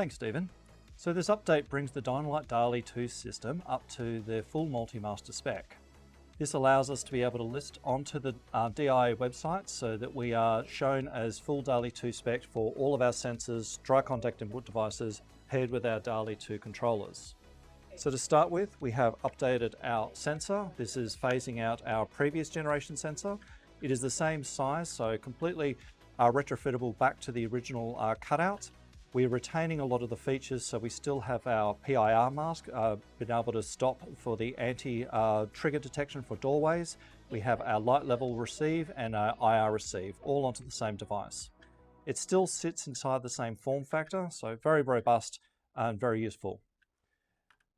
Thanks, Stephen. So this update brings the Dynalite DALI 2 system up to the full multi-master spec. This allows us to be able to list onto the DIA website so that we are shown as full DALI 2 spec for all of our sensors, dry contact input devices, paired with our DALI 2 controllers. So to start with, we have updated our sensor. This is phasing out our previous generation sensor. It is the same size, so completely retrofittable back to the original cutout. We're retaining a lot of the features, so we still have our PIR mask, been able to stop for the anti-trigger detection for doorways. We have our light level receive and our IR receive, all onto the same device. It still sits inside the same form factor, so very robust and very useful.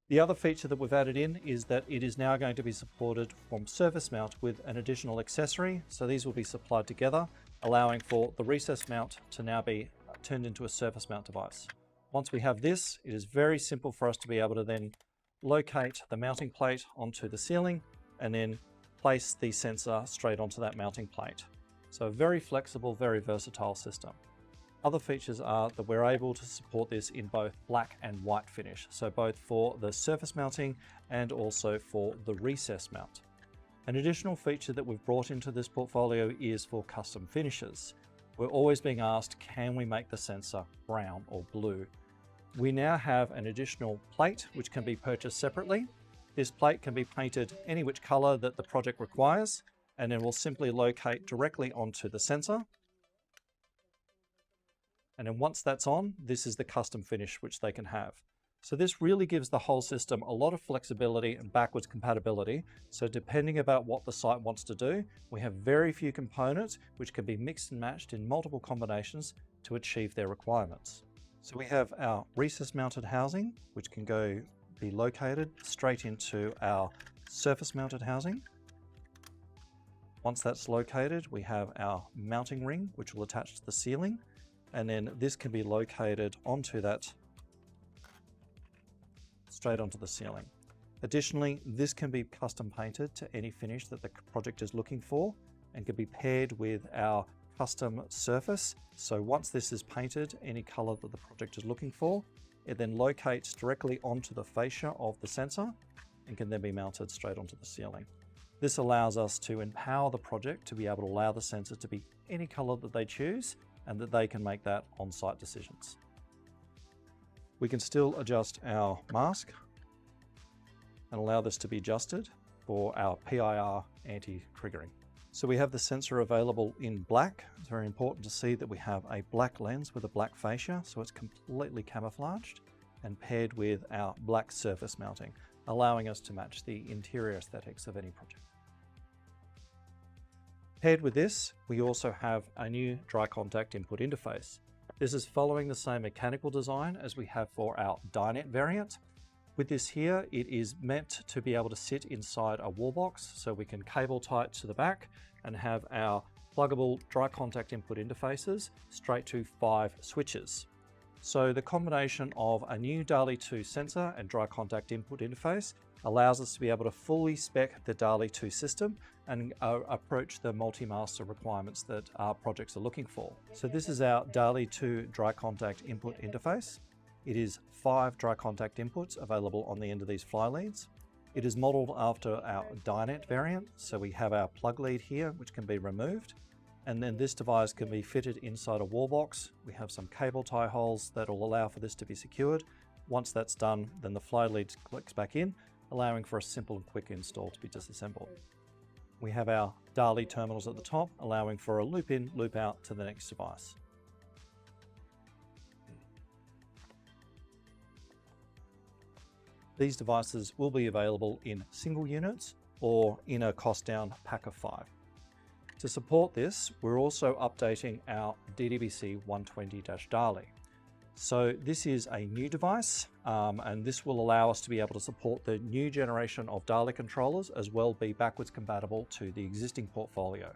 The other feature that we've added in is that it is now going to be supported from surface mount with an additional accessory. So these will be supplied together, allowing for the recess mount to now be turned into a surface mount device. Once we have this, it is very simple for us to be able to then locate the mounting plate onto the ceiling and then place the sensor straight onto that mounting plate. So a very flexible, very versatile system. Other features are that we're able to support this in both black and white finish, so both for the surface mounting and also for the recess mount. An additional feature that we've brought into this portfolio is for custom finishes. We're always being asked, can we make the sensor brown or blue? We now have an additional plate which can be purchased separately. This plate can be painted any which color that the project requires, and then we'll simply locate directly onto the sensor. And then once that's on, this is the custom finish which they can have. So this really gives the whole system a lot of flexibility and backwards compatibility. So depending about what the site wants to do, we have very few components which can be mixed and matched in multiple combinations to achieve their requirements. So we have our recess mounted housing, which can be located straight into our surface mounted housing. Once that's located, we have our mounting ring, which will attach to the ceiling. And then this can be located onto that, straight onto the ceiling. Additionally, this can be custom painted to any finish that the project is looking for and can be paired with our custom surface. So once this is painted any color that the project is looking for, it then locates directly onto the fascia of the sensor and can then be mounted straight onto the ceiling. This allows us to empower the project to be able to allow the sensor to be any color that they choose and that they can make that on-site decisions. We can still adjust our mask and allow this to be adjusted for our PIR anti-triggering. So we have the sensor available in black. It's very important to see that we have a black lens with a black fascia, so it's completely camouflaged and paired with our black surface mounting, allowing us to match the interior aesthetics of any project. Paired with this, we also have a new dry contact input interface. This is following the same mechanical design as we have for our Dynet variant. With this here, it is meant to be able to sit inside a wall box, so we can cable tie it to the back and have our pluggable dry contact input interfaces straight to 5 switches. So the combination of a new DALI 2 sensor and dry contact input interface allows us to be able to fully spec the DALI 2 system and approach the multi-master requirements that our projects are looking for. So this is our DALI 2 dry contact input interface. It is 5 dry contact inputs available on the end of these fly leads. It is modeled after our Dynet variant. So we have our plug lead here, which can be removed. And then this device can be fitted inside a wall box. We have some cable tie holes that will allow for this to be secured. Once that's done, then the fly lead clicks back in, allowing for a simple and quick install to be disassembled. We have our DALI terminals at the top, allowing for a loop in, loop out to the next device. These devices will be available in single units or in a cost down pack of 5. To support this, we're also updating our DDBC 120-DALI. So this is a new device, and this will allow us to be able to support the new generation of DALI controllers as well be backwards compatible to the existing portfolio.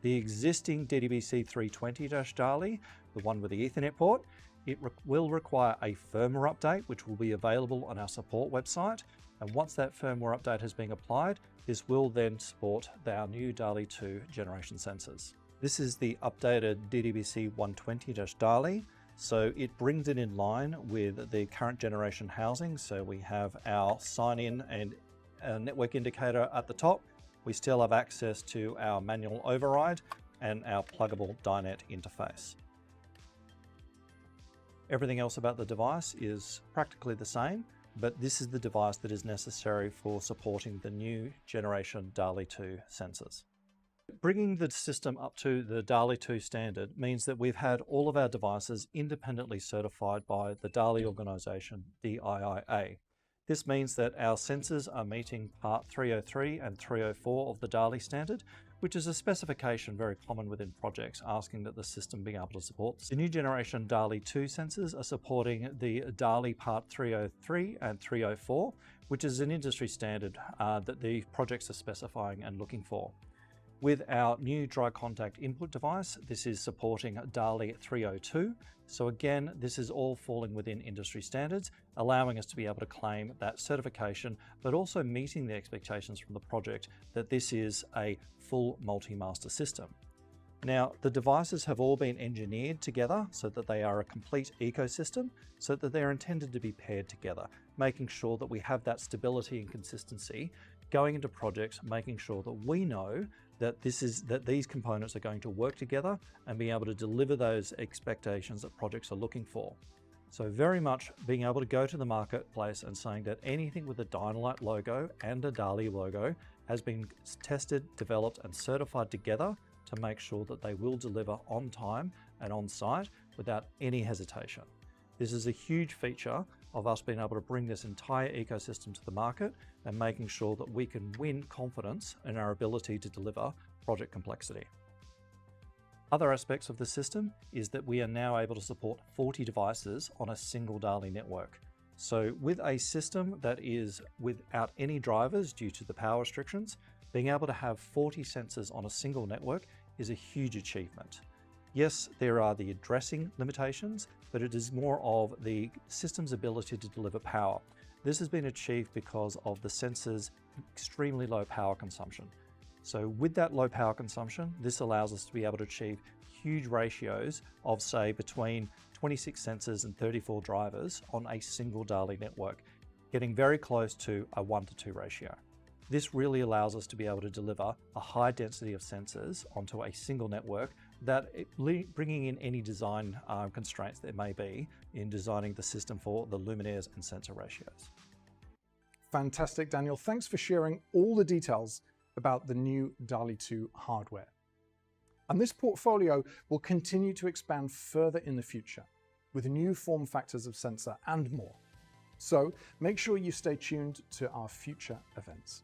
The existing DDBC 320-DALI, the one with the Ethernet port, it will require a firmware update, which will be available on our support website. And once that firmware update has been applied, this will then support our new DALI 2 generation sensors. This is the updated DDBC 120-DALI. So it brings it in line with the current generation housing. So we have our sign-in and network indicator at the top. We still have access to our manual override and our pluggable Dynet interface. Everything else about the device is practically the same, but this is the device that is necessary for supporting the new generation DALI 2 sensors. Bringing the system up to the DALI 2 standard means that we've had all of our devices independently certified by the DALI organization, DIIA. This means that our sensors are meeting part 303 and 304 of the DALI standard, which is a specification very common within projects asking that the system be able to support. The new generation DALI 2 sensors are supporting the DALI part 303 and 304, which is an industry standard that the projects are specifying and looking for. With our new dry contact input device, this is supporting DALI 302. So again, this is all falling within industry standards, allowing us to be able to claim that certification, but also meeting the expectations from the project that this is a full multi-master system. Now, the devices have all been engineered together so that they are a complete ecosystem, so that they're intended to be paired together, making sure that we have that stability and consistency going into projects, making sure that we know that these components are going to work together and be able to deliver those expectations that projects are looking for. So very much being able to go to the marketplace and saying that anything with a Dynalite logo and a DALI logo has been tested, developed and certified together to make sure that they will deliver on time and on site without any hesitation. This is a huge feature of us being able to bring this entire ecosystem to the market and making sure that we can win confidence in our ability to deliver project complexity. Other aspects of the system is that we are now able to support 40 devices on a single DALI network. So with a system that is without any drivers due to the power restrictions, being able to have 40 sensors on a single network is a huge achievement. Yes, there are the addressing limitations, but it is more of the system's ability to deliver power. This has been achieved because of the sensor's extremely low power consumption. So with that low power consumption, this allows us to be able to achieve huge ratios of, say, between 26 sensors and 34 drivers on a single DALI network, getting very close to a 1:2 ratio. This really allows us to be able to deliver a high density of sensors onto a single network that bringing in any design constraints there may be in designing the system for the luminaires and sensor ratios. Fantastic, Daniel. Thanks for sharing all the details about the new DALI 2 hardware. And this portfolio will continue to expand further in the future with new form factors of sensor and more. So make sure you stay tuned to our future events.